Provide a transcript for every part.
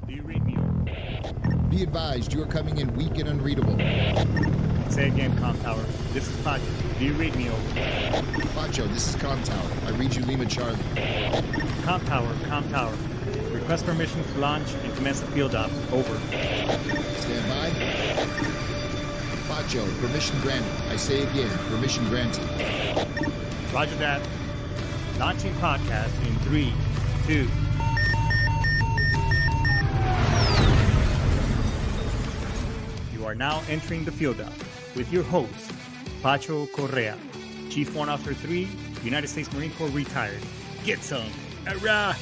Do you read me over? Be advised, you are coming in weak and unreadable. Say again, Com Tower. This is Pacho. Do you read me over? Pacho, this is Com Tower. I read you Lima Charlie. Com Tower. Request permission to launch and commence the field op. Over. Stand by. Pacho, permission granted. I say again, permission granted. Roger that. Launching podcast in 3, 2. You are now entering the field op with your host, Pacho Correa, Chief Warrant Officer 3, United States Marine Corps retired. Get some. Hurrah!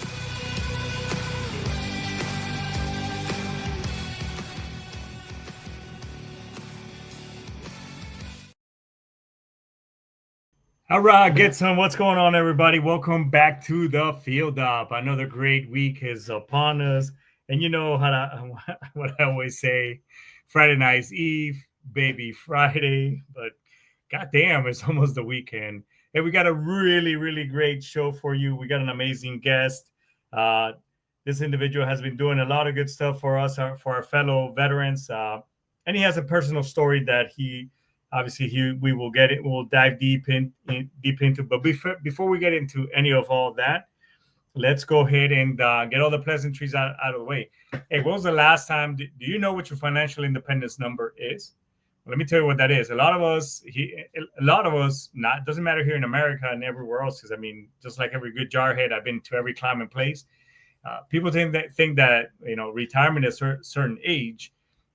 All right, get some. What's going on, everybody? Welcome back to the Field Op. Another great week is upon us, and you know what I always say: Friday night's Eve, baby Friday. But goddamn, it's almost the weekend. Hey, we got a really great show for you. We got an amazing guest. This individual has been doing a lot of good stuff for us, for our fellow veterans, and he has a personal story that we will get it. We'll dive deep into. But before we get into any of all that, let's go ahead and get all the pleasantries out of the way. Hey, when was the last time? Do you know what your financial independence number is? Well, let me tell you what that is. A lot of us, not doesn't matter here in America and everywhere else. Because I mean, just like every good jarhead, I've been to every climbing place. People think that retirement is a certain age.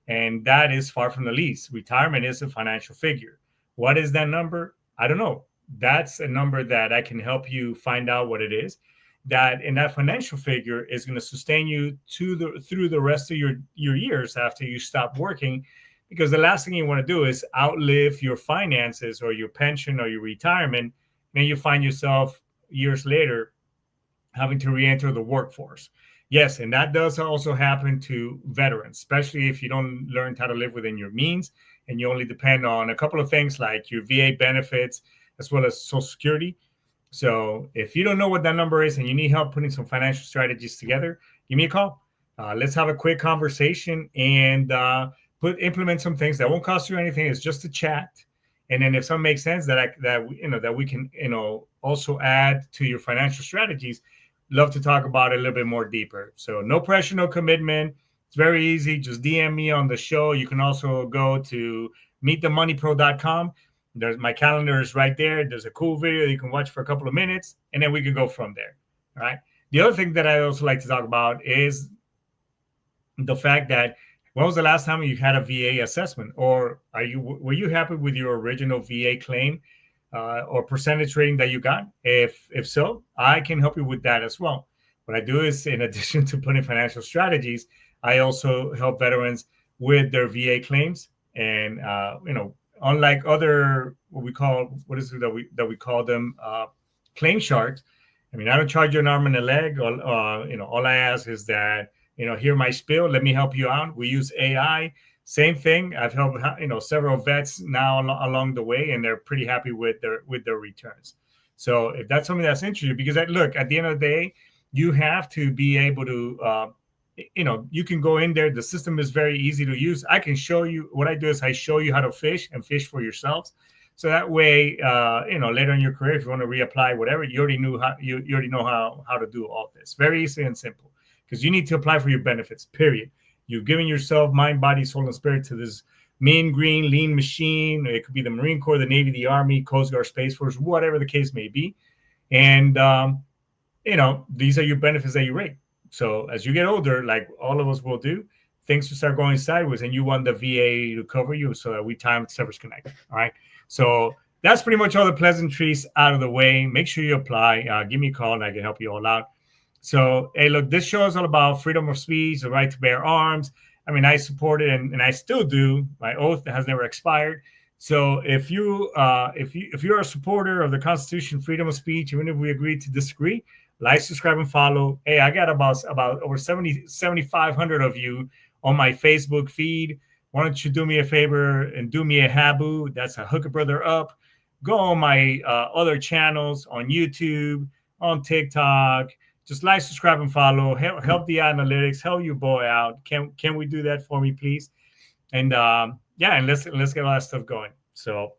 And that is far from the least. Retirement is a financial figure. What is that number? I don't know. That's a number that I can help you find out what it is. That financial figure is going to sustain you through the rest of your years after you stop working. Because the last thing you want to do is outlive your finances or your pension or your retirement. And then you find yourself years later having to re-enter the workforce. Yes, and that does also happen to veterans, especially if you don't learn how to live within your means and you only depend on a couple of things like your VA benefits as well as Social Security. So if you don't know what that number is and you need help putting some financial strategies together, give me a call. Let's have a quick conversation and implement some things that won't cost you anything. It's just a chat. And then if something makes sense that we can also add to your financial strategies, love to talk about it a little bit more deeper. So no pressure, no commitment. It's very easy. Just DM me on the show. You can also go to meetthemoneypro.com. My calendar is right there. There's a cool video you can watch for a couple of minutes, and then we can go from there. All right. The other thing that I also like to talk about is the fact that when was the last time you had a VA assessment, or were you happy with your original VA claim? Or percentage rating that you got. If so, I can help you with that as well. What I do is, in addition to putting financial strategies, I also help veterans with their VA claims. And unlike other what we call them claim sharks. I mean, I don't charge you an arm and a leg. All I ask is that hear my spiel. Let me help you out. We use AI. Same thing. I've helped several vets now along the way, and they're pretty happy with their returns. So if that's something that's interesting, because at the end of the day, you have to be able to, you can go in there. The system is very easy to use. I can show you. What I do is I show you how to fish and fish for yourselves. So that way, later in your career, if you want to reapply, whatever, you already know how to do all this. Very easy and simple, because you need to apply for your benefits. Period. You've given yourself mind, body, soul, and spirit to this mean green lean machine. It could be the Marine Corps, the Navy, the Army, Coast Guard, Space Force, whatever the case may be. And, these are your benefits that you rate. So as you get older, like all of us will do, things will start going sideways, and you want the VA to cover you so that we time Service Connect. All right. So that's pretty much all the pleasantries out of the way. Make sure you apply. Give me a call and I can help you all out. So, hey, look, this show is all about freedom of speech, the right to bear arms. I mean, I support it, and I still do. My oath has never expired. So, if you're a supporter of the Constitution, freedom of speech, even if we agree to disagree, like, subscribe, and follow. Hey, I got about over 7,500 of you on my Facebook feed. Why don't you do me a favor and do me a habu? That's a hook a brother up. Go on my other channels on YouTube, on TikTok. just like, subscribe, and follow. Help the analytics. Help your boy out. Can we do that for me, please? And yeah, and let's get all that stuff going. So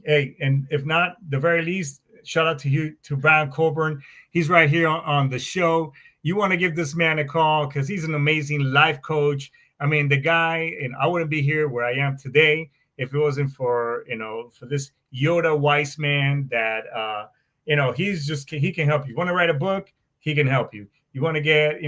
hey, and if not, the very least, shout out to you, to Brian Coburn. He's right here on the show. You want to give this man a call because he's an amazing life coach. I mean, the guy, and I wouldn't be here where I am today if it wasn't for, for this Yoda wise man that he can help you. Want to write a book? He can help you. You want to get,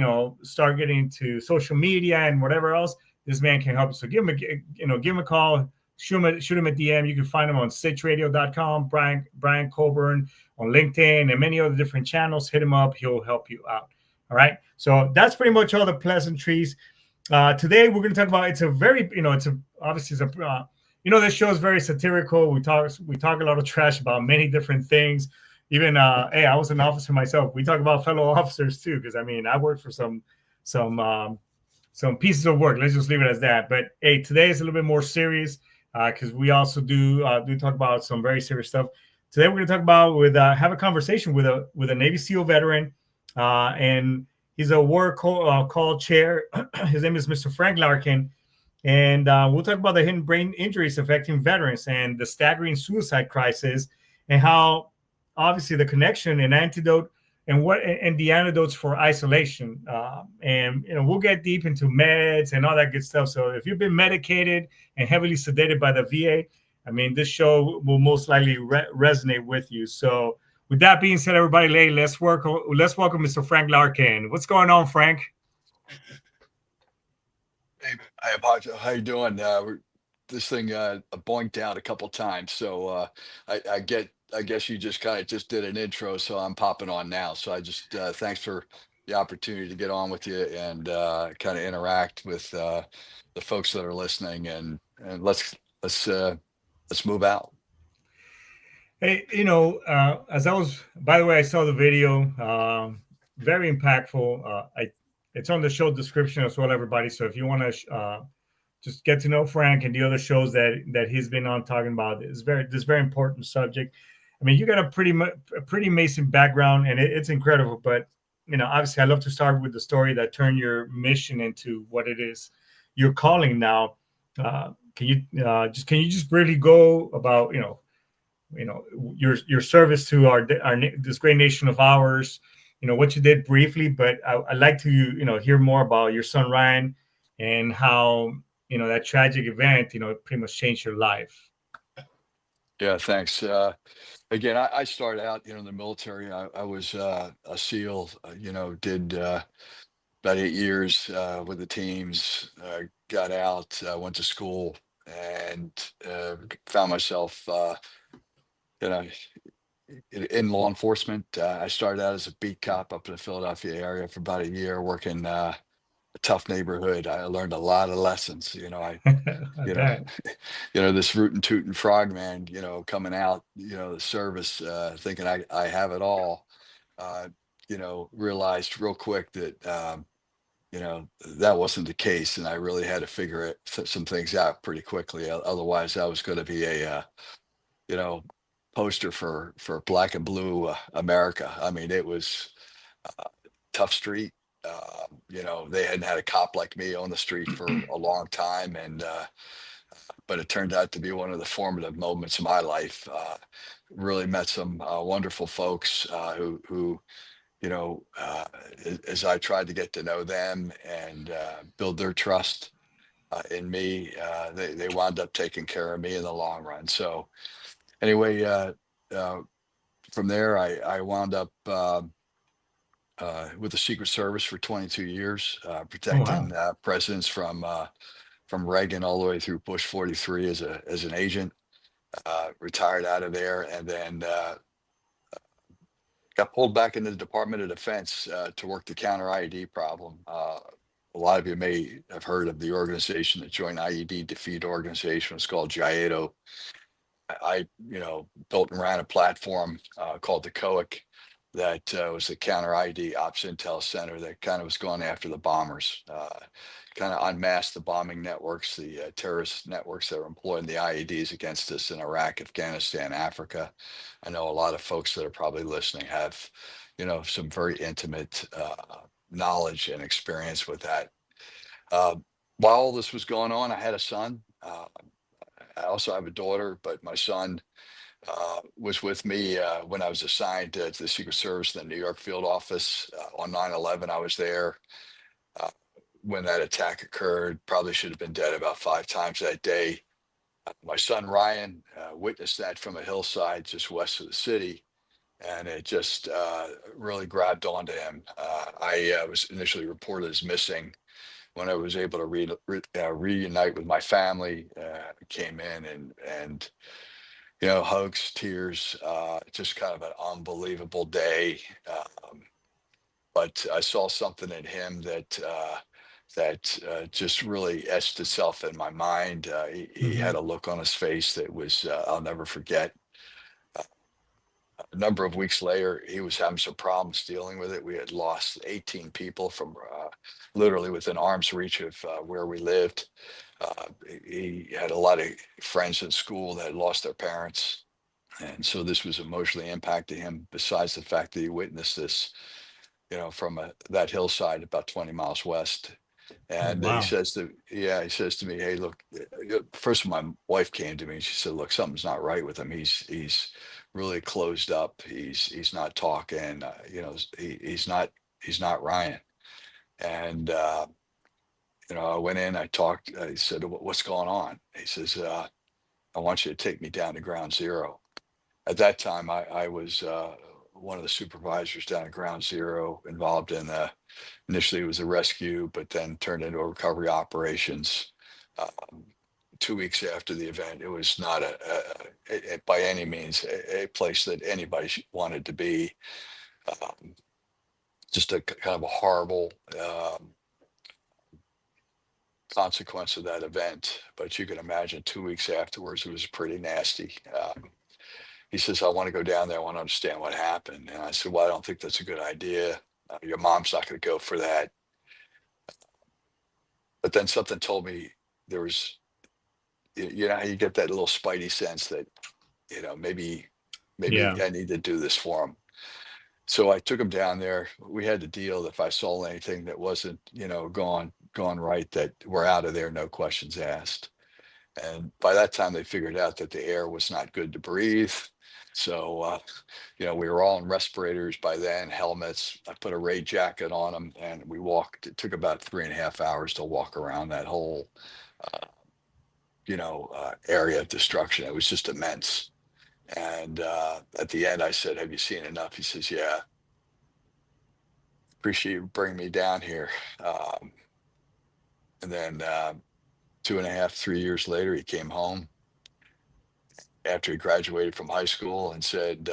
start getting to social media and whatever else, this man can help you. So give him a call, shoot him a DM. You can find him on sitchradio.com, Brian Coburn on LinkedIn and many other different channels. Hit him up. He'll help you out. All right. So that's pretty much all the pleasantries. Today we're going to talk about, it's a very, it's a, obviously it's a, this show is very satirical. We talk a lot of trash about many different things. Even, hey, I was an officer myself. We talk about fellow officers too, because I mean, I worked for some pieces of work. Let's just leave it as that. But hey, today is a little bit more serious because we also do talk about some very serious stuff. Today we're going to talk about have a conversation with a Navy SEAL veteran, and he's a war call chair. His name is Mr. Frank Larkin, and we'll talk about the hidden brain injuries affecting veterans and the staggering suicide crisis, and how obviously the connection and antidote and the antidotes for isolation. And we'll get deep into meds and all that good stuff. So if you've been medicated and heavily sedated by the VA, I mean, this show will most likely resonate with you. So with that being said, everybody, let's welcome Mr. Frank Larkin. What's going on, Frank? Hey, hi, Pacho. How you doing? This thing boinked out a couple times, so I guess you just kind of just did an intro, so I'm popping on now. So I just thanks for the opportunity to get on with you and kind of interact with the folks that are listening, and let's move out. Hey, as I was, by the way, I saw the video, very impactful. It's on the show description as well, everybody. So if you want to just get to know Frank and the other shows that he's been on talking about this very important subject. I mean, you got a pretty amazing background, and it's incredible. But obviously, I love to start with the story that turned your mission into what it is you're calling now. Can you just briefly go about your service to our this great nation of ours? What you did briefly, but I'd like to hear more about your son Ryan and how that tragic event pretty much changed your life. Yeah, thanks. Again, I started out, in the military. I was a SEAL. Did about 8 years with the teams. Got out, went to school, and found myself, you know, in law enforcement. I started out as a beat cop up in the Philadelphia area for about a year, working a tough neighborhood. I learned a lot of lessons. You know, this rootin' tootin' frog man, coming out, the service, thinking I have it all. Uh, realized real quick that that wasn't the case, and I really had to figure some things out pretty quickly. Otherwise, I was going to be a you know poster for black and blue America. I mean, it was tough street. They hadn't had a cop like me on the street for a long time, and but it turned out to be one of the formative moments of my life. Really met some wonderful folks who as I tried to get to know them and build their trust in me, they wound up taking care of me in the long run. So anyway, from there, I wound up with the Secret Service for 22 years, protecting presidents from Reagan all the way through Bush 43 as an agent. Retired out of there, and then got pulled back into the Department of Defense to work the counter IED problem. A lot of you may have heard of the organization, the Joint IED Defeat Organization. It's called JIATO. I built and ran a platform called the COIC that was the counter IED Ops Intel Center that kind of was going after the bombers, kind of unmasked the bombing networks, the terrorist networks that were employing the IEDs against us in Iraq, Afghanistan, Africa. I know a lot of folks that are probably listening have, some very intimate knowledge and experience with that. Uh, while all this was going on, I had a son. I also have a daughter, but my son was with me when I was assigned to the Secret Service in the New York field office on 9/11. I was there when that attack occurred. Probably should have been dead about 5 times that day. My son Ryan witnessed that from a hillside just west of the city, and it just really grabbed onto him. I was initially reported as missing. When I was able to reunite with my family, came in and hugs, tears, just kind of an unbelievable day. But I saw something in him that just really etched itself in my mind. He Hmm. had a look on his face that was I'll never forget. A number of weeks later, he was having some problems dealing with it. We had lost 18 people from literally within arm's reach of where we lived. He had a lot of friends in school that had lost their parents. And so this was emotionally impacting him, besides the fact that he witnessed this, from that hillside about 20 miles west. Oh, And wow. he says to me, "Hey, look, first my wife came to me and she said, look, something's not right with him. He's really closed up. He's not talking, he's not Ryan." And, I went in, I talked, I said, What's going on?" He says, "I want you to take me down to ground zero." At that time, I was one of the supervisors down at ground zero, involved in initially it was a rescue, but then turned into a recovery operations. Um, 2 weeks after the event, it was not by any means a place that anybody wanted to be. Um, just a kind of a horrible consequence of that event. But you can imagine 2 weeks afterwards, it was pretty nasty. He says, "I want to go down there. I want to understand what happened." And I said, "Well, I don't think that's a good idea. Your mom's not going to go for that." But then something told me there was, how you get that little spidey sense that, maybe Yeah. I need to do this for him. So I took him down there. We had the deal that if I saw anything that wasn't, gone right, that we're out of there, no questions asked. And by that time, they figured out that the air was not good to breathe. So, we were all in respirators by then, helmets. I put a raid jacket on them, and we walked. It took about 3.5 hours to walk around that whole, area of destruction. It was just immense. And at the end, I said, "Have you seen enough?" He says, "Yeah, appreciate you bringing me down here." Um, and then 2.5, 3 years later, he came home after he graduated from high school and said,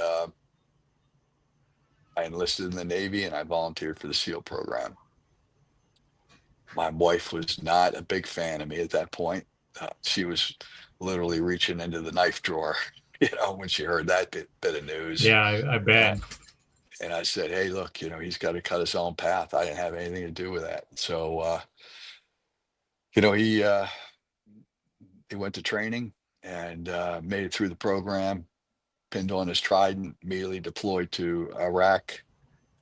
"I enlisted in the Navy and I volunteered for the SEAL program." My wife was not a big fan of me at that point. She was literally reaching into the knife drawer, when she heard that bit of news. Yeah, I Uh, bet. and I said, "Hey, look, he's got to cut his own path. I didn't have anything to do with that." So, you know, he uh, he went to training and made it through the program, pinned on his trident, immediately deployed to Iraq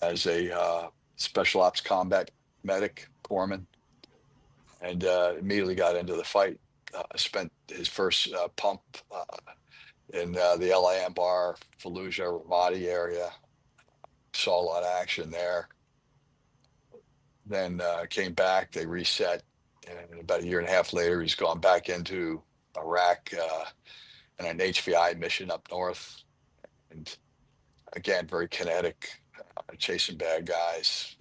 as a special ops combat medic corpsman, and immediately got into the fight. Spent his first pump in the El Anbar, Fallujah, Ramadi area. Saw a lot of action there. Then came back. They reset, and about a year and a half later, he's gone back into Iraq in an HVI mission up north, and again, very kinetic, chasing bad guys.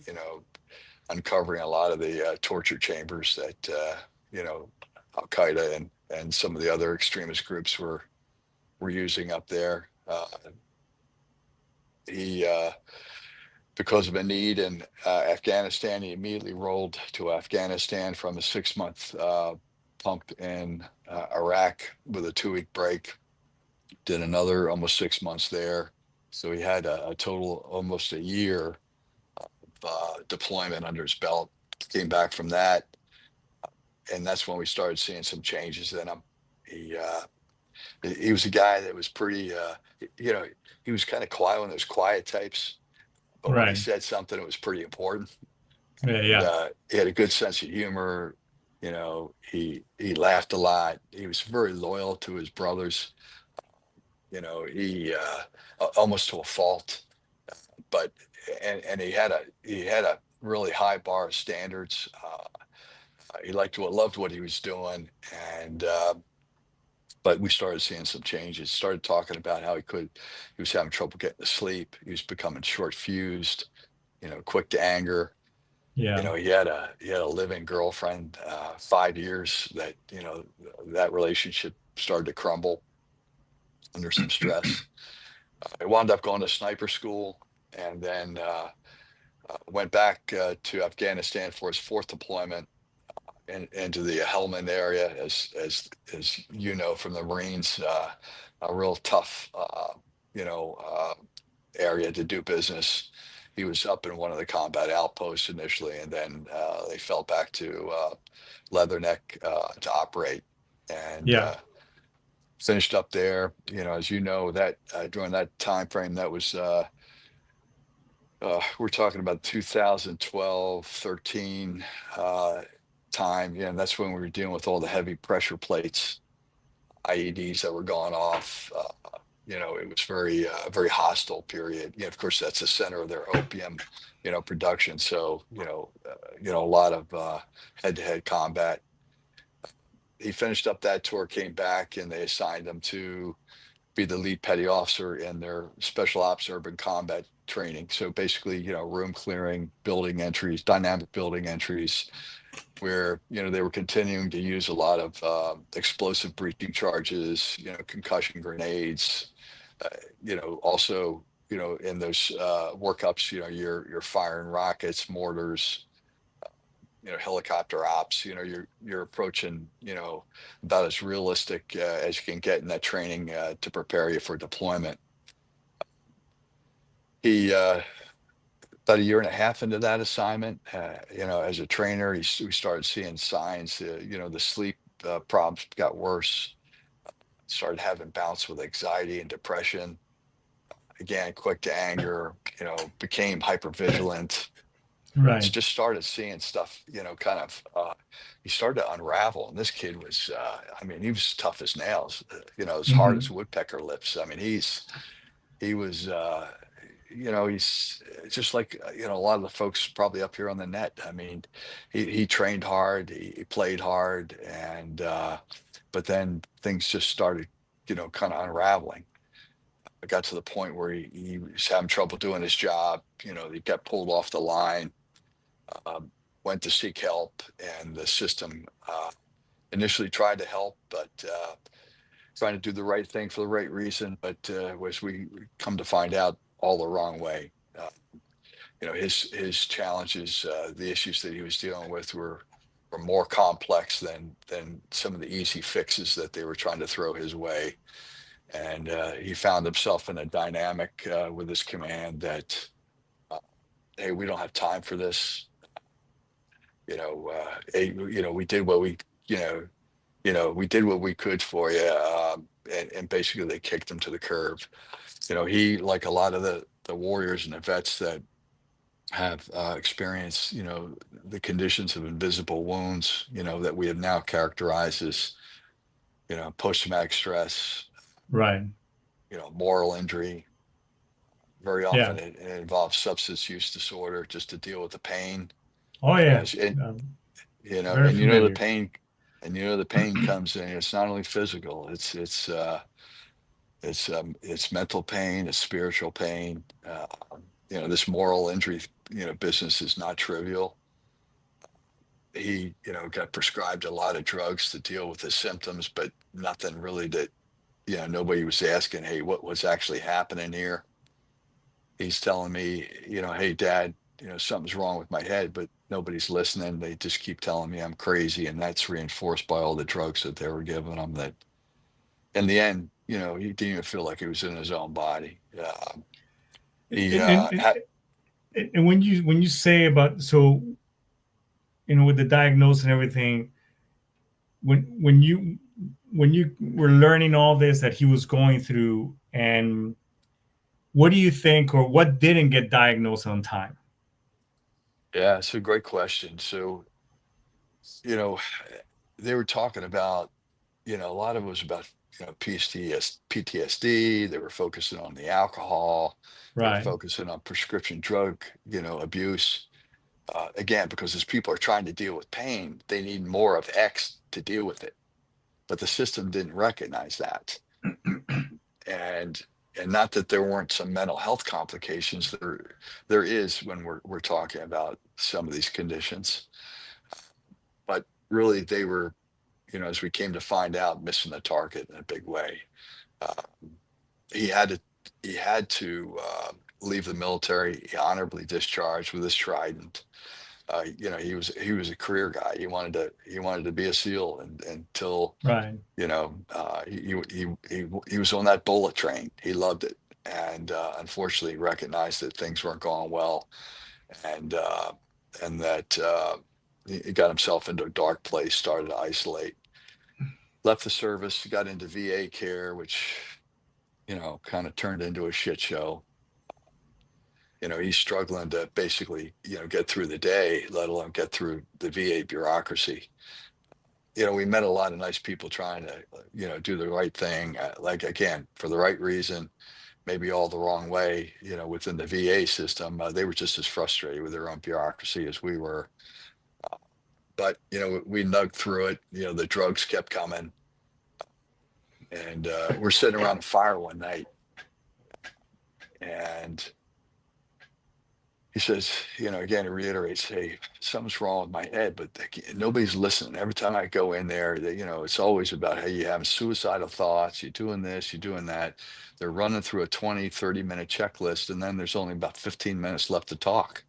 Uncovering a lot of the torture chambers that Al Qaeda and some of the other extremist groups were using up there. He Because of a need in Afghanistan, he immediately rolled to Afghanistan from a 6-month pump in Iraq with a 2-week break. Did another almost 6 months there. So he had a total almost a year deployment under his belt. Came back from that, and that's when we started seeing some changes in him. He uh, he was a guy that was pretty, he was kind of quiet, one of those quiet types. but when he Right. said something, it was pretty important. Yeah. And Yeah. he had a good sense of humor. He laughed a lot. He was very loyal to his brothers. He almost to a fault, but and he had a really high bar of standards. He loved what he was doing, and but we started seeing some changes. Started talking about how he was having trouble getting to sleep. He was becoming short fused, quick to anger. Yeah. He had a living girlfriend, 5 years that, that relationship started to crumble under some stress. I wound up going to sniper school, and then went back to Afghanistan for his fourth deployment into the Helmand area, as you know from the Marines, a real tough, area to do business. He was up in one of the combat outposts initially, and then they fell back to Leatherneck to operate, and Yeah. finished up there. As you know, that during that time frame, that was we're talking about 2012, 13 time. Yeah, and that's when we were dealing with all the heavy pressure plates, IEDs that were going off. It was very hostile period. Of course, that's the center of their opium, production. So, a lot of head-to-head combat. He finished up that tour, came back, and they assigned him to be the lead petty officer in their special ops urban combat training. So basically, room clearing, building entries, dynamic building entries, where they were continuing to use a lot of explosive breaching charges, concussion grenades, also in those workups, you're firing rockets, mortars, helicopter ops. You're approaching about as realistic as you can get in that training to prepare you for deployment. He About a year and a half into that assignment, as a trainer, we started seeing signs. The sleep problems got worse. Started having bouts with anxiety and depression. Again, quick to anger. Became hyper vigilant. Right. Just started seeing stuff. Kind of. He started to unravel, and this kid was. I mean, he was tough as nails. As hard as Hmm. woodpecker lips. I mean, he was. He's just like a lot of the folks probably up here on the net. I mean, he trained hard, he played hard, and but then things just started, kind of unraveling. It got to the point where he was having trouble doing his job. He got pulled off the line. Went to seek help, and the system initially tried to help, but trying to do the right thing for the right reason, but was we come to find out all the wrong way. His challenges, the issues that he was dealing with were more complex than some of the easy fixes that they were trying to throw his way. And he found himself in a dynamic with his command that, hey, we don't have time for this. We did what we did what we could for you, and basically they kicked him to the curb. He, like a lot of the warriors and the vets that have experienced, the conditions of invisible wounds, that we have now characterized as, post-traumatic stress, Right. moral injury. Very Yeah. often it involves substance use disorder just to deal with the pain. Oh You know, yeah. as- and Um, you know, Very and the familiar. pain, the pain comes in. It's not only physical; it's mental pain, it's spiritual pain. This moral injury, business is not trivial. He, got prescribed a lot of drugs to deal with his symptoms, but nothing really that, nobody was asking, hey, what was actually happening here? He's telling me, hey, Dad, something's wrong with my head, but nobody's listening. They just keep telling me I'm crazy, and that's reinforced by all the drugs that they were giving him. That in the end, he didn't even feel like he was in his own body. He And, had, and when you say about, so with the diagnosis and everything, when you were learning all this that he was going through, and what do you think, or what didn't get diagnosed on time? Yeah, it's a great question. So, you know, they were talking about, a lot of it was about, PTSD. They were focusing on the alcohol. They were Right. focusing on prescription drug, abuse. Again, because as people are trying to deal with pain, they need more of X to deal with it. But the system didn't recognize that. And not that there weren't some mental health complications. There is when we're talking about some of these conditions. But really they were, as we came to find out, missing the target in a big way. Uh, he had to leave the military. He honorably discharged with his trident. He was a career guy. He wanted to be a SEAL, and until Right. he was on that bullet train. He loved it, and unfortunately recognized that things weren't going well, and that he got himself into a dark place, started to isolate, left the service, got into VA care, which kind of turned into a shit show. He's struggling to basically get through the day, let alone get through the VA bureaucracy. We met a lot of nice people trying to do the right thing, like, again, for the right reason, maybe all the wrong way, within the VA system. They were just as frustrated with their own bureaucracy as we were. But we nugged through it. The drugs kept coming, and we're sitting around a fire one night, and he says, again, he reiterates, hey, something's wrong with my head, but nobody's listening. Every time I go in there, it's always about, hey, you having suicidal thoughts, you're doing this, you're doing that. They're running through a 20, 30-minute checklist, and then there's only about 15 minutes left to talk.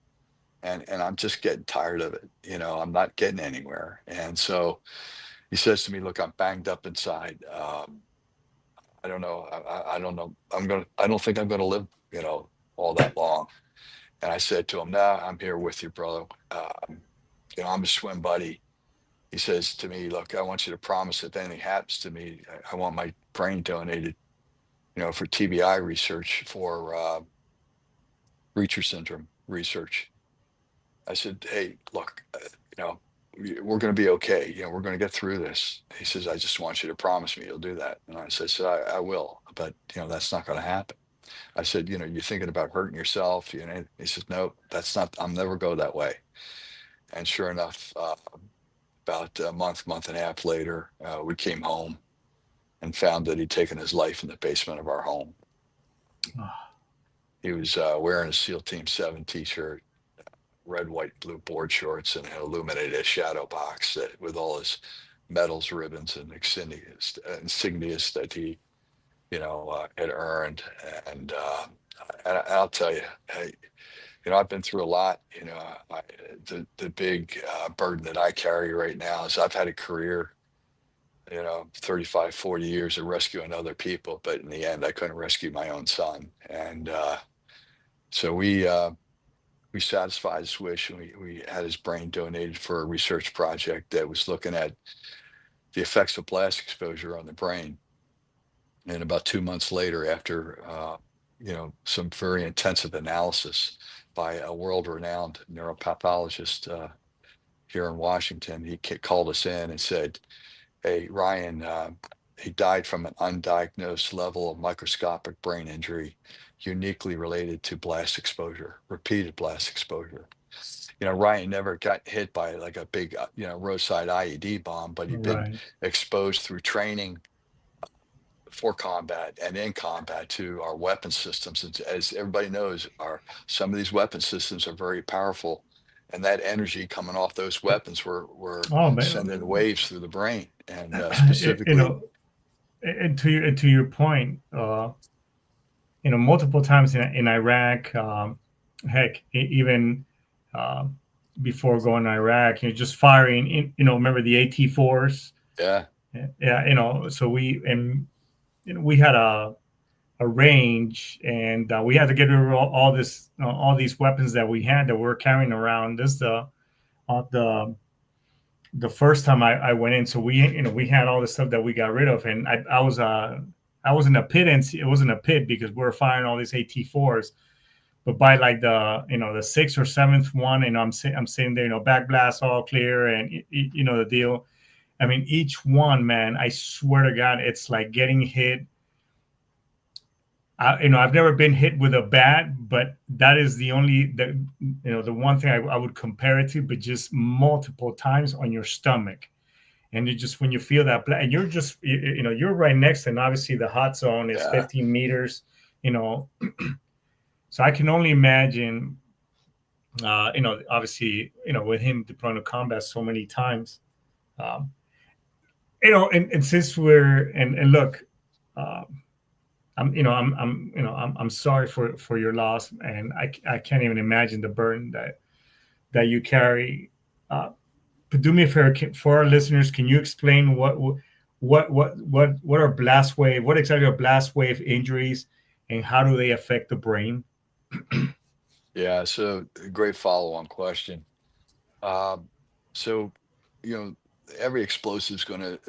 And I'm just getting tired of it. I'm not getting anywhere. And so he says to me, look, I'm banged up inside. I don't know. I don't know. I don't think I'm going to live, all that long. And I said to him, "Nah, I'm here with you, brother. I'm a swim buddy." He says to me, "Look, I want you to promise if anything happens to me, I want my brain donated, for TBI research, for Reacher syndrome research." I said, "Hey, look, we're going to be okay. We're going to get through this." He says, "I just want you to promise me you'll do that." And I said, "I will, but that's not going to happen." I said, "You're thinking about hurting yourself." He says, "No, that's not. I'll never go that way." And sure enough, about a month and a half later, we came home and found that he'd taken his life in the basement of our home. He was wearing a SEAL Team 7 T-shirt, red, white, blue board shorts, and an illuminated shadow box with all his medals, ribbons, and insignias that he, had earned. And I'll tell you, hey, I've been through a lot. The big burden that I carry right now is I've had a career, 35, 40 years of rescuing other people, but in the end, I couldn't rescue my own son. And so we satisfied his wish, and we had his brain donated for a research project that was looking at the effects of blast exposure on the brain. And about 2 months later, after some very intensive analysis by a world-renowned neuropathologist here in Washington, he called us in and said, "Hey, Ryan, he died from an undiagnosed level of microscopic brain injury, uniquely related to blast exposure, repeated blast exposure." Ryan never got hit by like a big, roadside IED bomb, but he'd been Right. exposed through training for combat and in combat to our weapon systems. And as everybody knows, some of these weapon systems are very powerful, and that energy coming off those weapons were Oh, sending man. waves through the brain, and It, you specifically, know, and to your point, multiple times in Iraq, heck, even uh, before going to Iraq, just firing. Remember the AT-4s? yeah, Yeah, so we had a range, and we had to get rid of all these weapons that we had that we were carrying around. This the the first time I went in, so we had all the stuff that we got rid of, and I was I was in a pit, and it wasn't a pit because we were firing all these AT4s. But by like the sixth or seventh one, I'm sitting there, back blast all clear, and the deal. I mean, each one, man, I swear to God, it's like getting hit. I've never been hit with a bat, but that is the one thing I would compare it to, but just multiple times on your stomach. And you just, when you feel that, and you're just, you're right next, and obviously the hot zone is Yeah. 15 meters, you know. So I can only imagine, obviously, with him deploying to combat so many times, um, and since and look, um, I'm sorry for your loss, and I can't even imagine the burden that you carry. But do me a favor, for our listeners, can you explain what are blast wave? What exactly are blast wave injuries, and how do they affect the brain? Yeah. So great follow-on question. Um, so, you know, every explosive is going to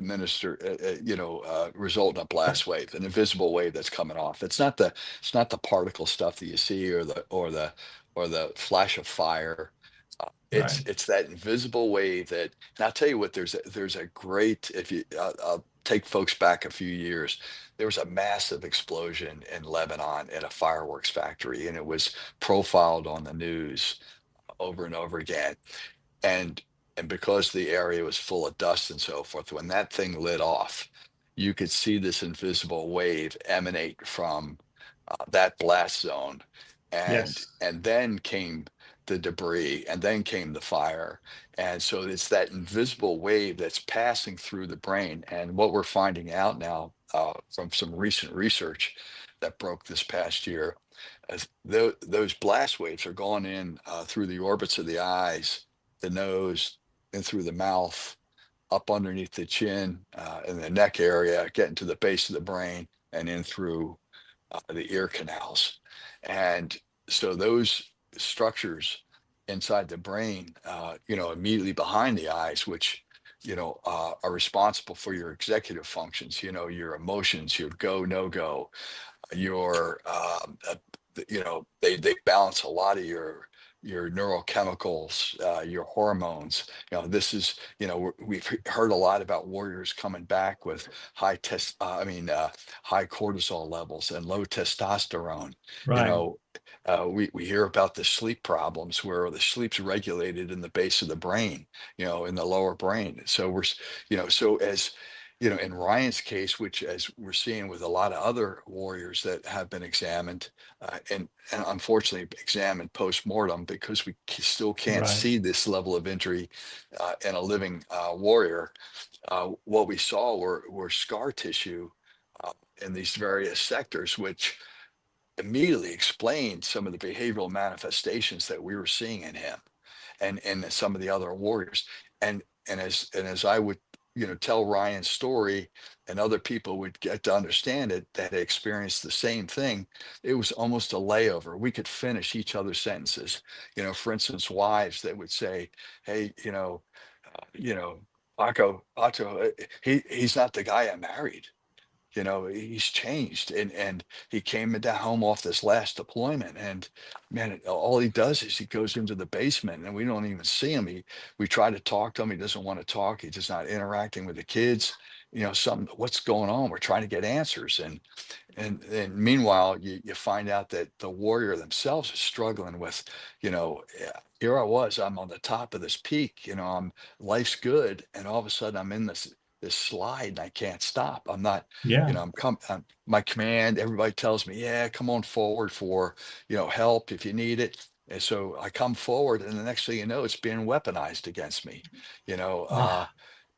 result in a blast wave, an invisible wave that's coming off. It's not the particle stuff that you see, or the flash of fire. It's Right. it's that invisible wave that. And I'll tell you what. There's a great. If you, I'll take folks back a few years. There was a massive explosion in Lebanon at a fireworks factory, and it was profiled on the news over and over again. And and because the area was full of dust and so forth, when that thing lit off, you could see this invisible wave emanate from that blast zone. and Yes. and then came the debris, and then came the fire. And so it's that invisible wave that's passing through the brain. And what we're finding out now, from some recent research that broke this past year, as those blast waves are going in through the orbits of the eyes, the nose, and through the mouth, up underneath the chin, in the neck area, getting to the base of the brain, and in through the ear canals. And so those structures inside the brain, immediately behind the eyes, which are responsible for your executive functions, your emotions, your go no go, your they balance a lot of your neurochemicals, your hormones. This is, we've heard a lot about warriors coming back with high cortisol levels and low testosterone. you Right. know we hear about the sleep problems, where the sleep's regulated in the base of the brain, in the lower brain. So so as in Ryan's case, which, as we're seeing with a lot of other warriors that have been examined, and unfortunately examined post-mortem, because we still can't Right. see this level of injury in a living warrior. What we saw were scar tissue in these various sectors, which immediately explained some of the behavioral manifestations that we were seeing in him, and some of the other warriors. And as I would, tell Ryan's story, and other people would get to understand it, that had experienced the same thing, it was almost a layover. We could finish each other's sentences. For instance, wives that would say, "Hey, you know, Pacho, he's not the guy I married. He's changed, and he came into home off this last deployment, and man, all he does is he goes into the basement, and we don't even see him. We try to talk to him. He doesn't want to talk. He's just not interacting with the kids. What's going on? We're trying to get answers." And meanwhile, you find out that the warrior themselves is struggling with, here I was, I'm on the top of this peak, life's good, and all of a sudden I'm in this slide, and I can't stop. I'm not, Yeah. my command, everybody tells me, yeah, come on forward for, help if you need it. And so I come forward, and the next thing you know, it's being weaponized against me. you know, uh, Ah,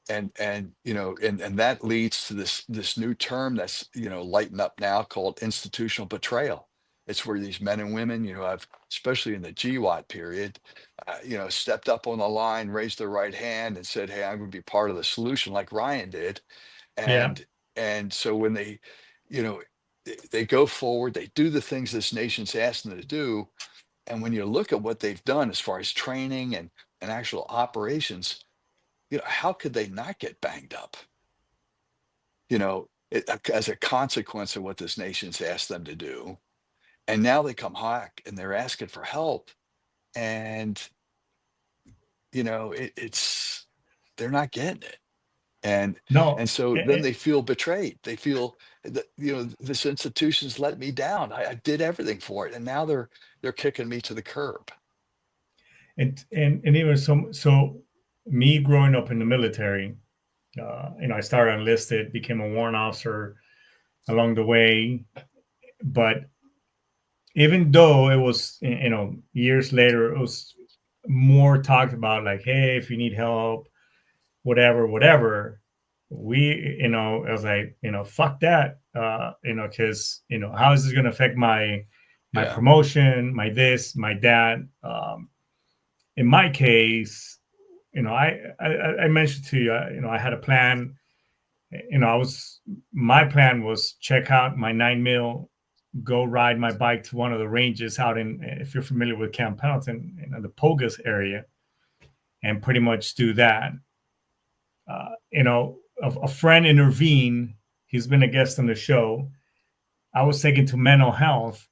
and that leads to this new term that's lighting up now, called institutional betrayal. It's where these men and women, have, especially in the GWAT period, stepped up on the line, raised their right hand, and said, "Hey, I'm going to be part of the solution," like Ryan did. yeah. And so when you know they go forward, they do the things this nation's asked them to do. And when you look at what they've done as far as training and actual operations, how could they not get banged up? as a consequence of what this nation's asked them to do. And now they come back and they're asking for help. And, it's, they're not getting it. And No, and so then they feel betrayed. They feel that, this institution's let me down. I did everything for it. And now they're kicking me to the curb. and even so me growing up in the military, I started enlisted, became a warrant officer along the way, but even though it was, years later, it was more talked about, like, hey, if you need help, whatever, I was like, fuck that, because, how is this going to affect my Yeah. promotion, my this, my that. In my case, I mentioned to you, I had a plan. I was my plan was check out my 9 mil, go ride my bike to one of the ranges out in, if you're familiar with Camp Pendleton, the Pogus area, and pretty much do that. A friend intervened. He's been a guest on the show. I was taken to mental health,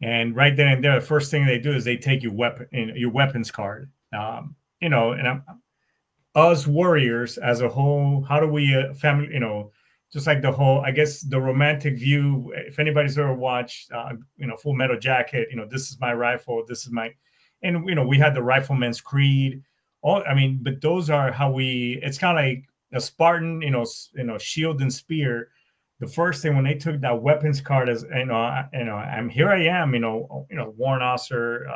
and right then and there, the first thing they do is they take your weapons card. And us warriors as a whole, how do we family, just like the whole, I guess, the romantic view. If anybody's ever watched, Full Metal Jacket, this is my rifle, this is my, and we had the Rifleman's Creed. All, I mean, but those are how we. It's kind of like a Spartan, shield and spear. The first thing when they took that weapons card, is, I'm here. I am, warrant officer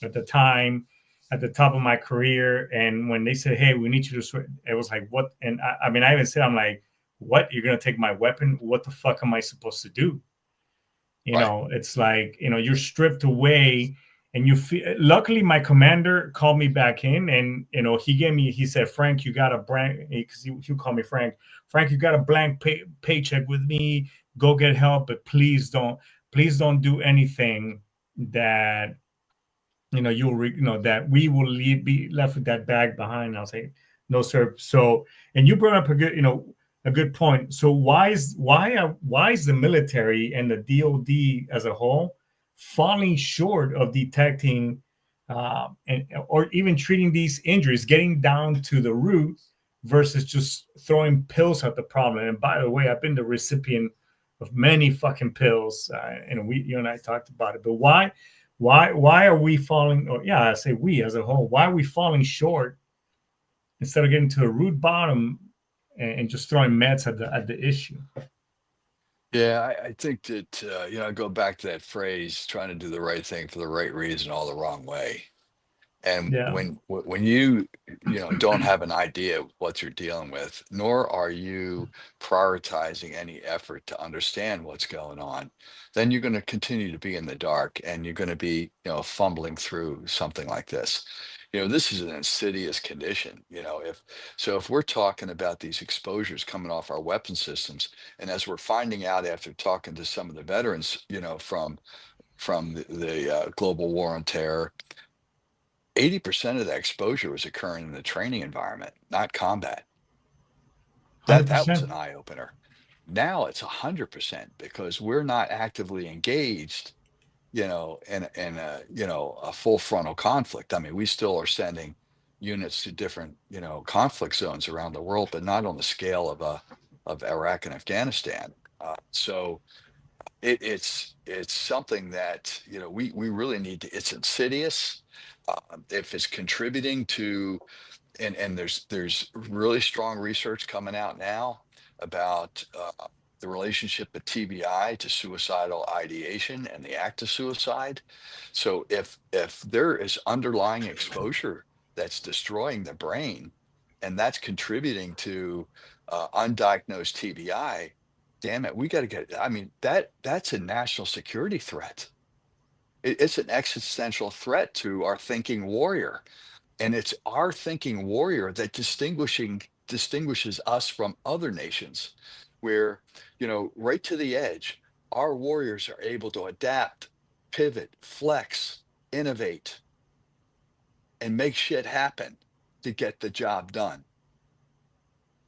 at the time, at the top of my career. And when they said, hey, we need you to switch, it was like, what? And I mean, I even said, I'm like, what? You're going to take my weapon? What the fuck am I supposed to do? Right. It's like, you're stripped away, and you feel, luckily my commander called me back in, and, he said, Frank, you got a blank, because he called me Frank, you got a blank paycheck with me, go get help, but please don't do anything that, that we will be left with that bag behind. I'll say, no, sir. So, and you brought up a good point. So why is the military and the DoD as a whole falling short of detecting, or even treating these injuries, getting down to the root, versus just throwing pills at the problem? And by the way, I've been the recipient of many fucking pills, and you and I talked about it. But why are we falling? Or yeah, I say we as a whole. Why are we falling short instead of getting to a root bottom, and just throwing meds at the issue? Yeah, I think that, go back to that phrase, trying to do the right thing for the right reason, all the wrong way. And Yeah, when you don't have an idea of what you're dealing with, nor are you prioritizing any effort to understand what's going on, then you're going to continue to be in the dark, and you're going to be, fumbling through something like this. This is an insidious condition. If we're talking about these exposures coming off our weapon systems, and as we're finding out after talking to some of the veterans, from the global war on terror, 80% of that exposure was occurring in the training environment, not combat. hundred That was percent, an eye opener. Now it's 100% because we're not actively engaged, in a full frontal conflict. I mean, we still are sending units to different, conflict zones around the world, but not on the scale of Iraq and Afghanistan. So it's something that, we really need to. It's insidious. If it's contributing to, and there's really strong research coming out now about the relationship of TBI to suicidal ideation and the act of suicide. So if there is underlying exposure that's destroying the brain, and that's contributing to undiagnosed TBI, damn it, we got to get. I mean, that's a national security threat. It's an existential threat to our thinking warrior, and it's our thinking warrior that distinguishes us from other nations, where, right to the edge, our warriors are able to adapt, pivot, flex, innovate, and make shit happen to get the job done.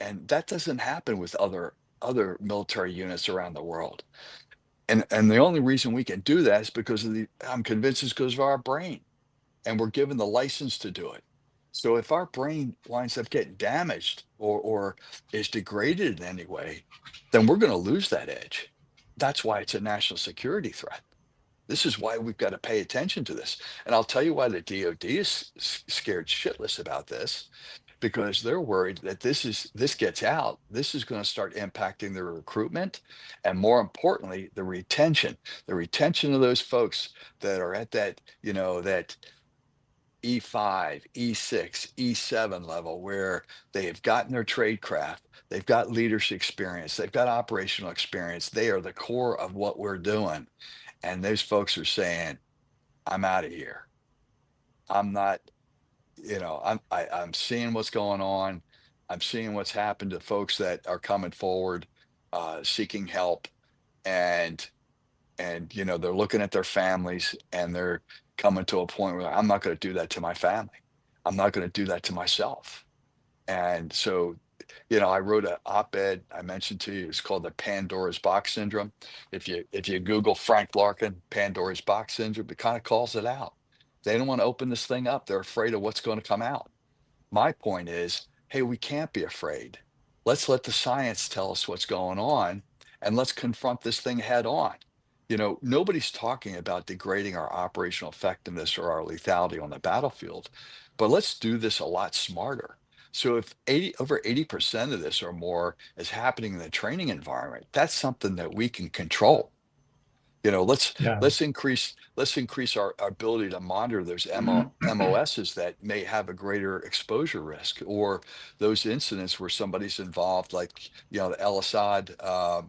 And that doesn't happen with other military units around the world. And the only reason we can do that is because of I'm convinced it's because of our brain, and we're given the license to do it. So if our brain winds up getting damaged or is degraded in any way, then we're going to lose that edge. That's why it's a national security threat. This is why we've got to pay attention to this. And I'll tell you why the DoD is scared shitless about this, because they're worried that this gets out, this is going to start impacting their recruitment, and more importantly, the retention of those folks that are at that, that E5, E6, E7 level, where they have gotten their trade craft, they've got leadership experience, they've got operational experience, they are the core of what we're doing. And those folks are saying, I'm out of here. I'm not, I'm seeing what's going on. I'm seeing what's happened to folks that are coming forward, seeking help, and they're looking at their families, and they're coming to a point where I'm not going to do that to my family. I'm not going to do that to myself. And so, I wrote an op-ed I mentioned to you. It's called the Pandora's Box Syndrome. If you Google Frank Larkin, Pandora's Box Syndrome, it kind of calls it out. They don't want to open this thing up. They're afraid of what's going to come out. My point is, hey, we can't be afraid. Let's let the science tell us what's going on, and let's confront this thing head on. Nobody's talking about degrading our operational effectiveness or our lethality on the battlefield, but let's do this a lot smarter. So if over 80% of this or more is happening in the training environment, that's something that we can control. Let's increase our ability to monitor those MOSs that may have a greater exposure risk, or those incidents where somebody's involved, like the El Assad, the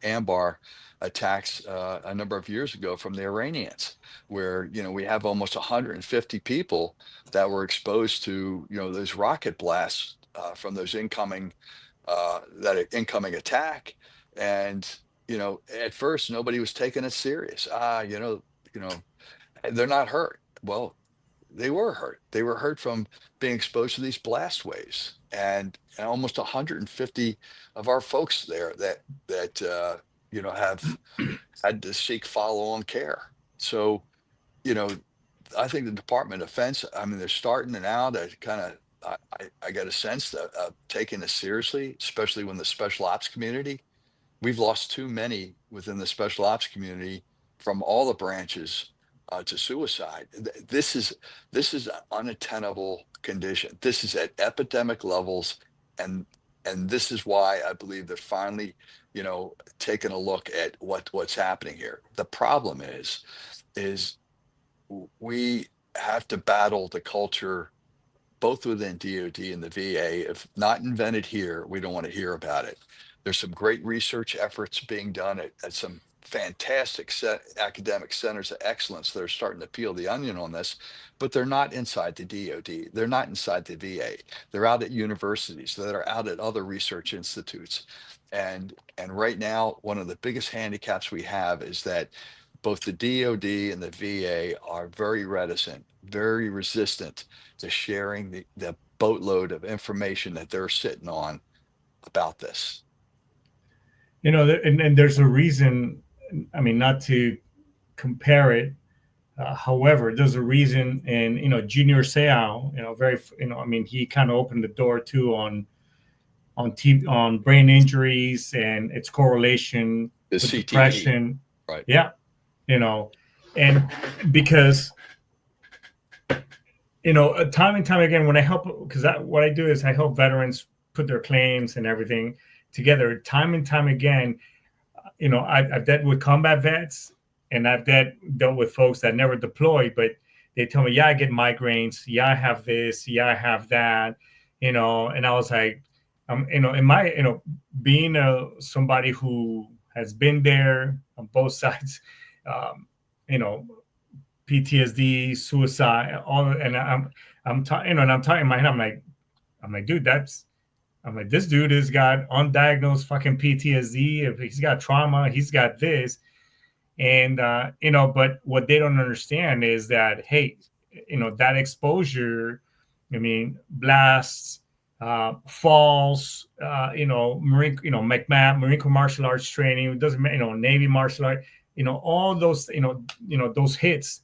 Anbar attacks a number of years ago from the Iranians, where we have almost 150 people that were exposed to those rocket blasts from those incoming attack. And at first nobody was taking it serious. They're not hurt. Well, they were hurt. They were hurt from being exposed to these blast waves, and almost 150 of our folks there that have had to seek follow-on care. So, I think the Department of Defense, I mean, they're starting now to kind of, I get a sense of taking this seriously, especially when the special ops community. We've lost too many within the special ops community from all the branches to suicide. This is an unattainable condition. This is at epidemic levels, and this is why I believe they're finally, taking a look at what's happening here. The problem is we have to battle the culture both within DoD and the VA. If not invented here, we don't want to hear about it. There's some great research efforts being done at some fantastic academic centers of excellence that are starting to peel the onion on this, but they're not inside the DoD. They're not inside the VA. They're out at universities. They're out at other research institutes. And right now, one of the biggest handicaps we have is that both the DoD and the VA are very reticent, very resistant to sharing the boatload of information that they're sitting on about this. And there's a reason. I mean, not to compare it. However, there's a reason, and Junior Seau, I mean, he kind of opened the door too on brain injuries and its correlation with CTE, depression. right? Yeah, and because time and time again, when I help, because what I do is I help veterans put their claims and everything together. Time and time again, I've dealt with combat vets, and I've dealt with folks that never deployed, but they tell me, yeah, I get migraines, yeah, I have this, yeah, I have that, and I was like, in my, being somebody who has been there on both sides, PTSD, suicide, all, and I'm talking, and I'm talking in my head, I'm like, dude, this dude has got undiagnosed fucking PTSD. If he's got trauma, he's got this. And, but what they don't understand is that, hey, that exposure, I mean, blasts, falls, Marine, McMahon, Marine Corps martial arts training. It doesn't matter, Navy martial art. All those, those hits,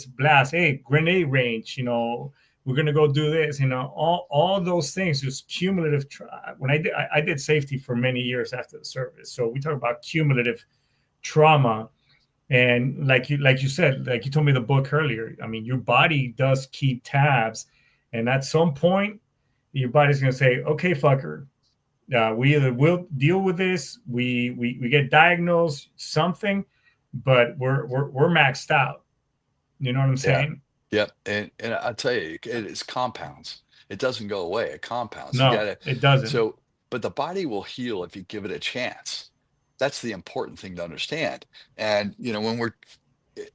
blast, hey, grenade range. We're gonna go do this. All those things. Just cumulative. When I did safety for many years after the service, so we talk about cumulative trauma. And like you said, like you told me the book earlier. I mean, your body does keep tabs, and at some point your body's going to say, okay, fucker, we either will deal with this, we get diagnosed something, but we're maxed out. You know what I'm Yeah. saying? Yep. And I tell you, it is compounds. It doesn't go away. It compounds. You No, gotta, it doesn't. so, but the body will heal if you give it a chance. That's the important thing to understand. And when we're,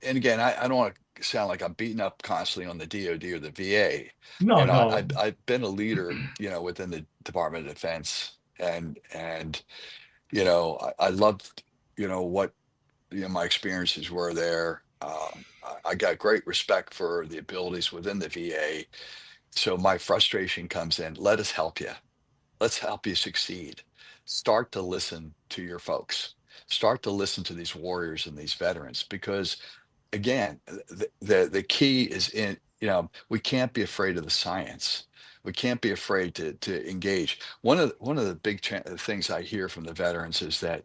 and again, I don't want to sound like I'm beating up constantly on the DoD or the VA. No, no. I've been a leader, within the Department of Defense, and I loved, what my experiences were there. I got great respect for the abilities within the VA. So my frustration comes in. Let us help you. Let's help you succeed. Start to listen to your folks. Start to listen to these warriors and these veterans, because again, the key is in, we can't be afraid of the science. We can't be afraid to engage. One of the big things I hear from the veterans is that,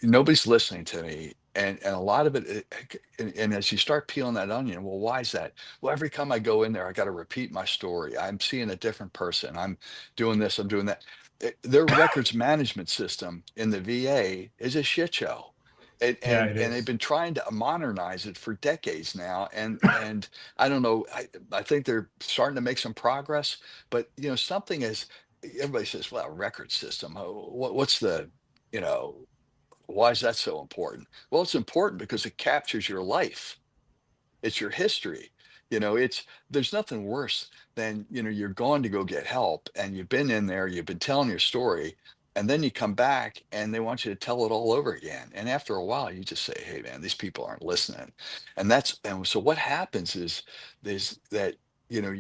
nobody's listening to me. And a lot of it, and as you start peeling that onion, well, why is that? Well, every time I go in there, I got to repeat my story. I'm seeing a different person. I'm doing this, I'm doing that. Their records management system in the VA is a shit show. And, Yeah, and it and they've is. been trying to modernize it for decades now. And I don't know, I think they're starting to make some progress, but something is, everybody says, well, record system, what's the, you know, why is that so important? Well, it's important because it captures your life. It's your history. There's nothing worse than, you're going to go get help and you've been in there, you've been telling your story, and then you come back and they want you to tell it all over again. And after a while, you just say, hey man, these people aren't listening. And so what happens is that, you know,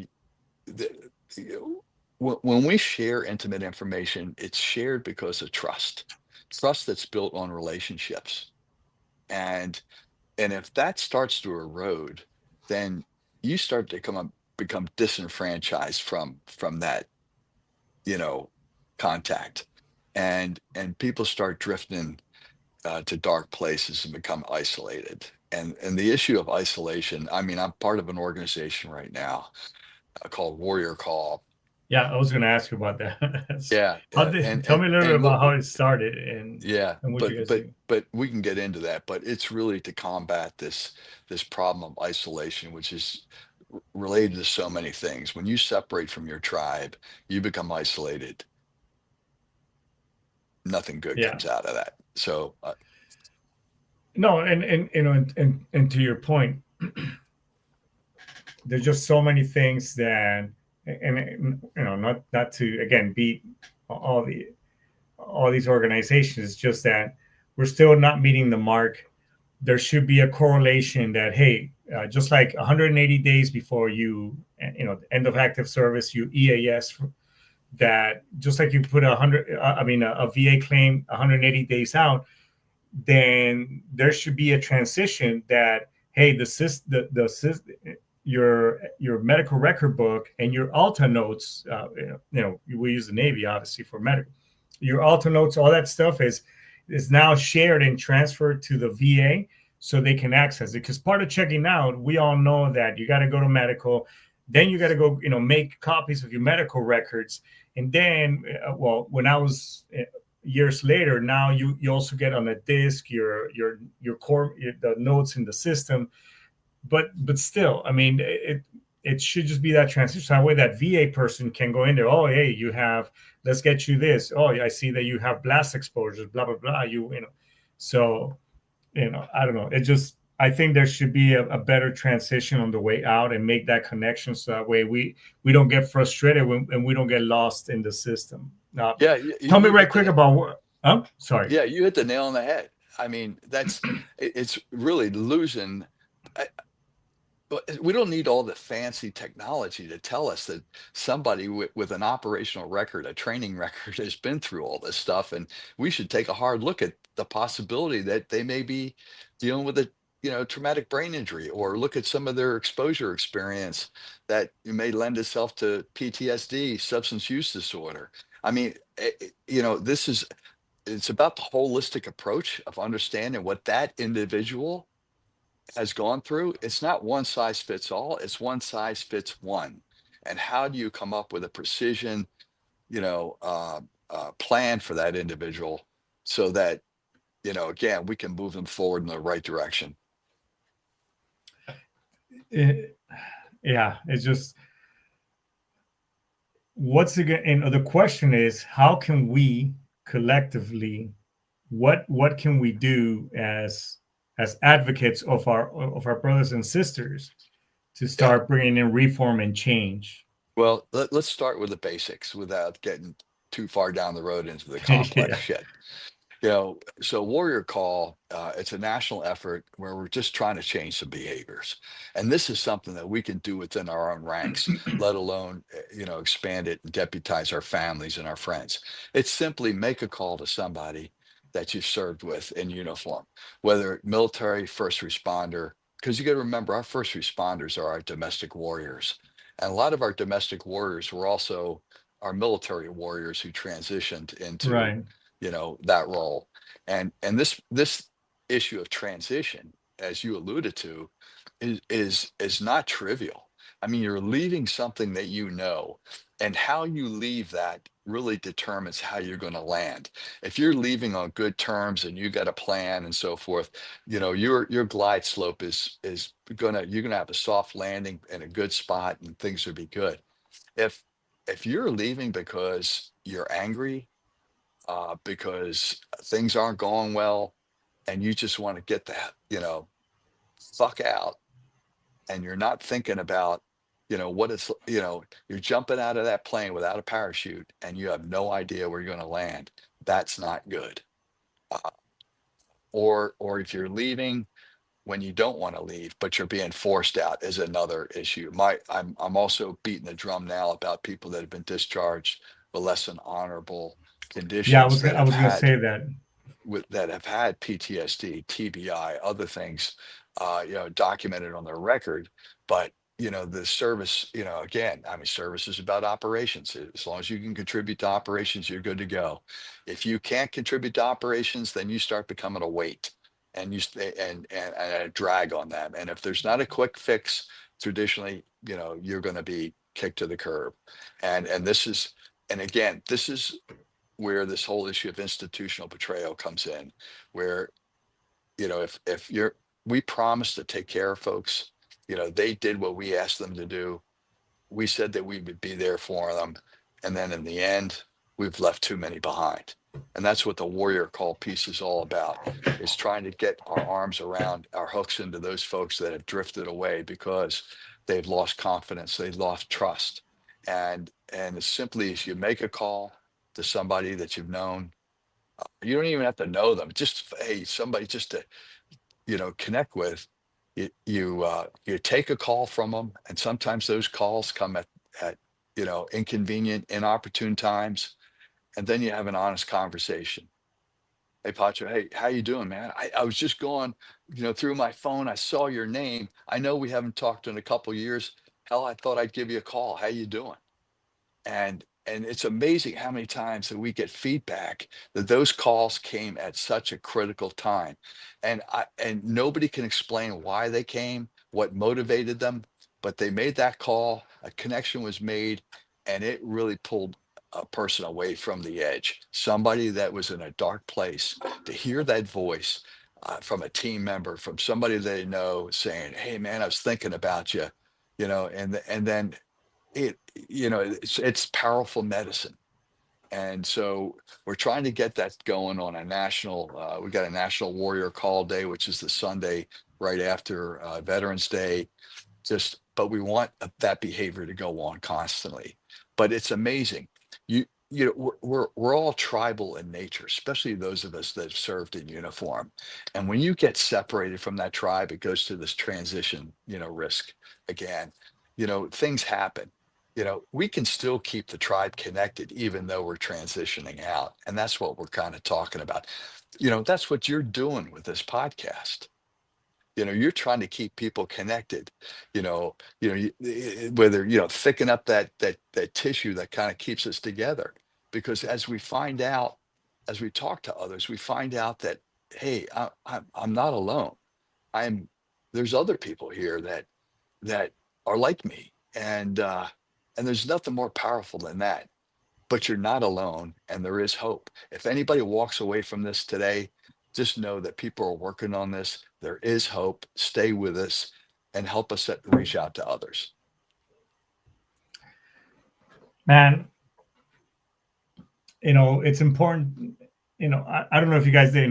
the, when we share intimate information, it's shared because of trust that's built on relationships. And and if that starts to erode, then you start to become disenfranchised from that, you know, contact. And people start drifting to dark places and become isolated. And the issue of isolation, I mean, I'm part of an organization right now called Warrior Call. Yeah, I was going to ask you about that. Yeah, How yeah, did and tell and me a little bit and about what how it started yeah, and what you but guys but do? but we can get into that. But it's really to combat this problem of isolation, which is related to so many things. When you separate from your tribe, you become isolated. Nothing good Yeah. comes out of that. So No, and and to your point, there's just so many things that, and not to again beat all the all these organizations, just that we're still not meeting the mark. There should be a correlation that, hey, just like 180 days before end of active service, you EAS, that just like you put a VA claim 180 days out, then there should be a transition that, hey, your medical record book and your Alta notes, we use the Navy obviously for medical, your Alta notes, all that stuff is now shared and transferred to the VA so they can access it. Because part of checking out, we all know that you got to go to medical, then you got to go, make copies of your medical records, and then, when I was years later, now you also get on a disk your core, the notes in the system, but still, I mean, it should just be that transition. That way, that VA person can go in there. Oh, hey, let's get you this. Oh, I see that you have blast exposures. Blah blah blah. So I don't know. I think there should be a better transition on the way out and make that connection, so that way we don't get frustrated and we don't get lost in the system. yeah, Tell me you right hit quick about what. Sorry. yeah, you hit the nail on the head. I mean, it's really losing. we don't need all the fancy technology to tell us that somebody with an operational record, a training record, has been through all this stuff, and we should take a hard look at the possibility that they may be dealing with a traumatic brain injury, or look at some of their exposure experience that may lend itself to PTSD, substance use disorder. I mean, this is it's about the holistic approach of understanding what that individual has gone through. It's not one size fits all, it's one size fits one. And how do you come up with a precision, plan for that individual so that, again, we can move them forward in the right direction? Yeah, it's just what's again, and the question is, how can we collectively, what can we do as advocates of our brothers and sisters to Yeah. start bringing in reform and change? Well, let's start with the basics without getting too far down the road into the complex Yeah, shit. So Warrior Call, it's a national effort where we're just trying to change some behaviors. And this is something that we can do within our own ranks, let alone, expand it and deputize our families and our friends. It's simply make a call to somebody that you've served with in uniform, whether military, first responder, because you got to remember our first responders are our domestic warriors. And a lot of our domestic warriors were also our military warriors who transitioned into right. that role. And this issue of transition, as you alluded to, is not trivial. I mean, you're leaving something that and how you leave that really determines how you're going to land. If you're leaving on good terms and you got a plan and so forth, your glide slope is you're gonna have a soft landing in a good spot and things will be good. If you're leaving because you're angry, because things aren't going well, and you just want to get that, fuck out, and you're not thinking about, what it's, you're jumping out of that plane without a parachute, and you have no idea where you're going to land. That's not good. Uh, or if you're leaving when you don't want to leave, but you're being forced out, is another issue. I'm also beating the drum now about people that have been discharged with less than honorable Yeah, conditions that I have was gonna had say that. that have had PTSD, TBI, other things, documented on their record. But the service, again, I mean, service is about operations. As long as you can contribute to operations, you're good to go. If you can't contribute to operations, then you start becoming a weight, and you stay and a drag on them. And if there's not a quick fix, traditionally, you're going to be kicked to the curb. And this is, and again, this is where this whole issue of institutional betrayal comes in, where, if you're, we promised to take care of folks, they did what we asked them to do. We said that we would be there for them. And then in the end, we've left too many behind. And that's what the Warrior Call piece is all about, is trying to get our arms around, our hooks into those folks that have drifted away because they've lost confidence, they've lost trust. And as simply as you make a call to somebody that you've known, you don't even have to know them. Just, hey, somebody just to, connect with. You take a call from them, and sometimes those calls come at inconvenient, inopportune times, and then you have an honest conversation. Hey, Pacho, hey, how you doing, man? I was just going, through my phone. I saw your name. I know we haven't talked in a couple years. Hell, I thought I'd give you a call. How you doing? And it's amazing how many times that we get feedback that those calls came at such a critical time. And nobody can explain why they came, what motivated them, but they made that call, a connection was made, and it really pulled a person away from the edge. Somebody that was in a dark place, to hear that voice, from a team member, from somebody they know, saying, hey man, I was thinking about you, and then it's powerful medicine. And so we're trying to get that going on a national, we got a National Warrior Call Day, which is the Sunday right after Veterans Day. But we want that behavior to go on constantly. But it's amazing. we're all tribal in nature, especially those of us that have served in uniform. And when you get separated from that tribe, it goes to this transition, risk again. Things happen. We can still keep the tribe connected even though we're transitioning out. And that's what we're kind of talking about. That's what you're doing with this podcast. You're trying to keep people connected, whether, thicken up that tissue that kind of keeps us together. Because as we find out, as we talk to others, we find out that, hey, I'm not alone. I'm There's other people here that are like me. And there's nothing more powerful than that. But you're not alone, and there is hope. If anybody walks away from this today, just know that people are working on this. There is hope. Stay with us and help us reach out to others. Man, it's important. I don't know if you guys did,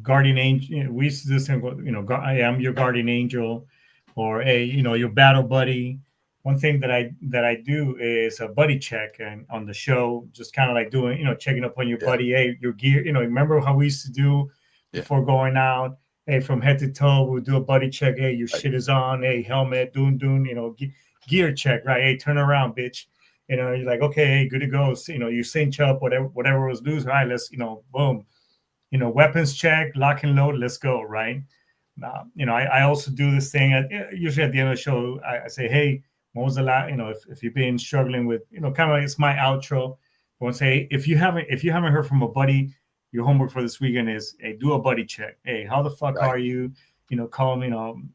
guardian angel. We used to do this thing, I am your guardian angel, or your battle buddy. One thing that I do is a buddy check, and on the show, just kind of like doing, checking up on your Yeah. buddy. Hey, your gear. Remember how we used to do before going out? Hey, from head to toe, we'll do a buddy check. Hey, your shit is on. Hey, helmet, doon, gear check, right? Hey, turn around, bitch. You're like, okay, hey, good to go. So, you cinch up, whatever was loose. All right, let's, boom. Weapons check, lock and load, let's go, right? I also do this thing usually at the end of the show. I say, hey, when was the last, if you've been struggling with, kind of like it's my outro. I want to say, if you haven't heard from a buddy, your homework for this weekend is, hey, do a buddy check. Hey, how the fuck are you? Call them,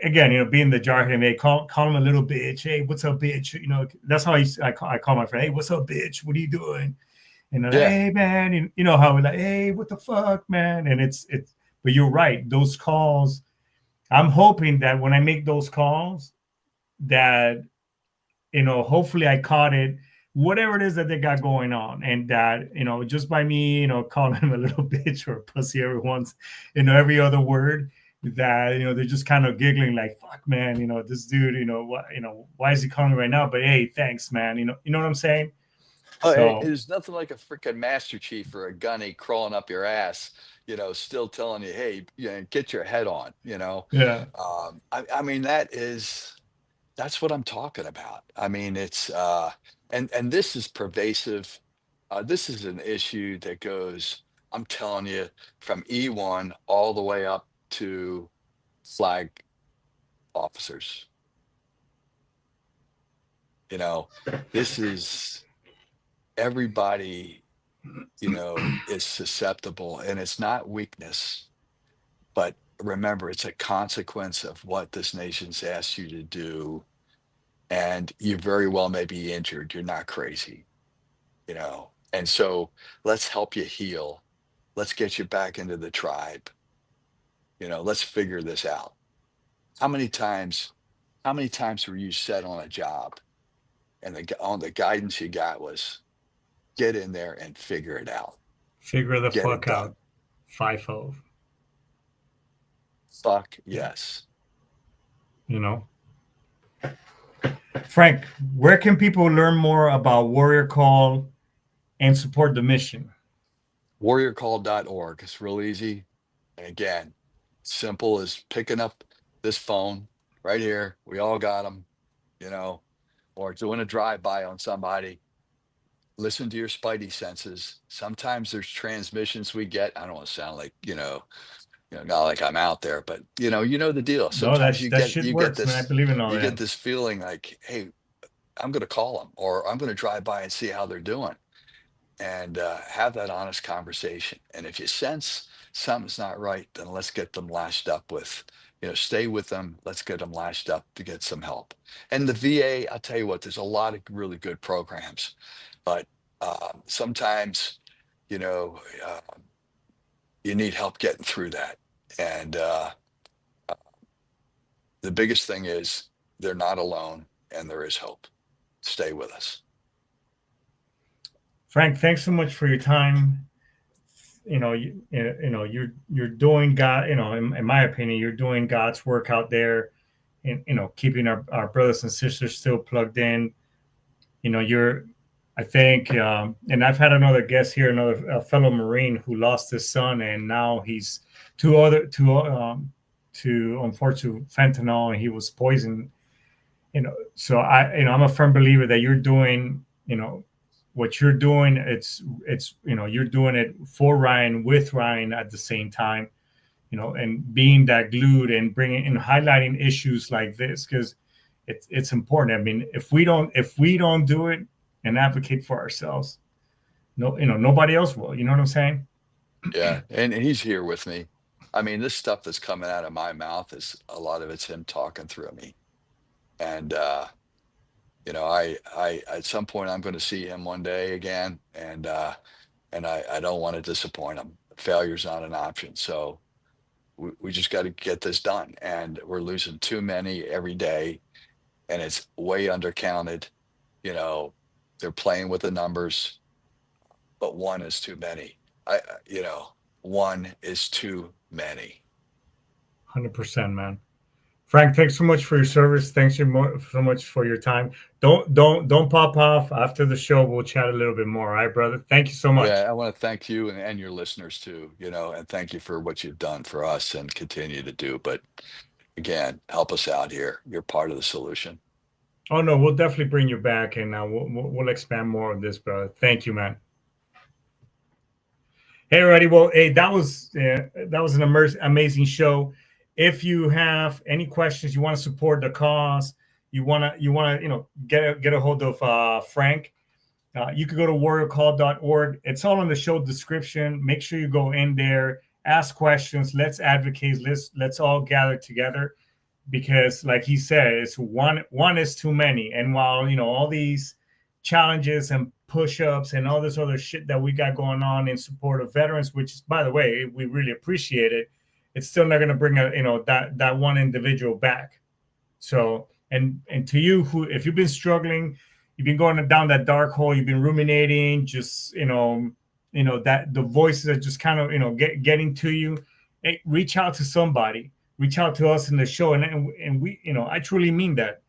again, being the jargon, hey, call him a little bitch. Hey, what's up, bitch? That's how I call my friend. Hey, what's up, bitch? What are you doing? And hey, man, how we're like, hey, what the fuck, man? And it's. But you're right. Those calls, I'm hoping that when I make those calls, that hopefully I caught it, whatever it is that they got going on, and that just by me, calling them a little bitch or a pussy every other word, that they're just kind of giggling like, fuck, man, this dude, why is he calling me right now? But hey, thanks, man. You know what I'm saying? Oh, So there's nothing like a freaking Master Chief or a gunny crawling up your ass, still telling you, hey, get your head on. yeah, I mean, that's what I'm talking about. I mean, it's and this is pervasive. This is an issue that goes, I'm telling you, from E1 all the way up to flag officers. This is everybody, is susceptible, and it's not weakness, but remember, it's a consequence of what this nation's asked you to do. And you very well may be injured. You're not crazy, And so let's help you heal. Let's get you back into the tribe. Let's figure this out. How many times were you set on a job and the guidance you got was get in there and figure it out. figure the Get it fuck done. out. 5-0. Fuck yes. Frank, where can people learn more about Warrior Call and support the mission? Warriorcall.org. It's real easy. And again, simple as picking up this phone right here. We all got them, or doing a drive-by on somebody. Listen to your spidey senses. Sometimes there's transmissions we get. I don't want to sound like, not like I'm out there, but you know the deal. No, Sometimes that shit works, man. I believe in all you that. get this feeling like, hey, I'm going to call them, or I'm going to drive by and see how they're doing, and have that honest conversation. And if you sense something's not right, then let's get them lashed up with, stay with them. Let's get them lashed up to get some help. And the VA, I'll tell you what, there's a lot of really good programs, but sometimes, you need help getting through that. And the biggest thing is they're not alone, and there is hope. Stay with us. Frank, thanks so much for your time. You're doing God. In my opinion, you're doing God's work out there, and keeping our brothers and sisters still plugged in. You're I think, and I've had another guest here, another fellow Marine who lost his son, and now he's to unfortunately fentanyl, and he was poisoned. So I'm a firm believer that you're doing, what you're doing. It's you're doing it for Ryan, with Ryan at the same time, and being that glued and bringing and highlighting issues like this, because it's important. I mean, if we don't do it and advocate for ourselves, nobody else will. You know what I'm saying? Yeah, and he's here with me. I mean, this stuff that's coming out of my mouth is a lot of it's him talking through me. And I at some point I'm going to see him one day again, and I don't want to disappoint him. Failure's not an option. So we just got to get this done. And we're losing too many every day, and it's way undercounted. They're playing with the numbers, but one is too many. One is too many. 100%, man. Frank, thanks so much for your service. Thanks so much for your time. Don't pop off after the show. We'll chat a little bit more. All right, brother. Thank you so much. Yeah, I want to thank you and your listeners too, and thank you for what you've done for us and continue to do. But again, help us out here. You're part of the solution. Oh no, we'll definitely bring you back, and we'll expand more on this, brother. Thank you, man. Hey, everybody. Well, hey, that was an amazing show. If you have any questions, you want to support the cause, you want to get a hold of Frank. You could go to warriorcall.org. It's all in the show description. Make sure you go in there, ask questions. Let's advocate. Let's all gather together, because, like he said, it's one is too many. And while all these challenges and push-ups and all this other shit that we got going on in support of veterans, which, by the way, we really appreciate it, it's still not going to bring that one individual back. So, and to you, who, if you've been struggling, you've been going down that dark hole, you've been ruminating, just that the voices are just kind of getting to you, hey, reach out to somebody, reach out to us in the show, and we, I truly mean that.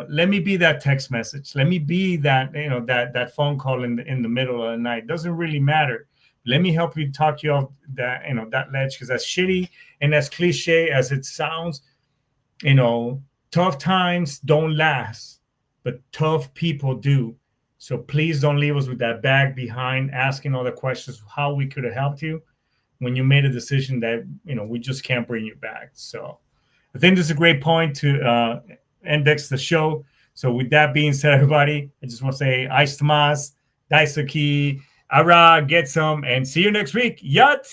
Let me be that text message, let me be that that phone call in the middle of the night. Doesn't really matter. Let me help you, talk you off that that ledge, because as shitty and as cliche as it sounds, tough times don't last, but tough people do. So please don't leave us with that bag behind, asking all the questions how we could have helped you when you made a decision that we just can't bring you back. So I think this is a great point to index the show. So with that being said, everybody, I just want to say Ice Tomas, Daisuki, Ara, get some, and see you next week. Yut!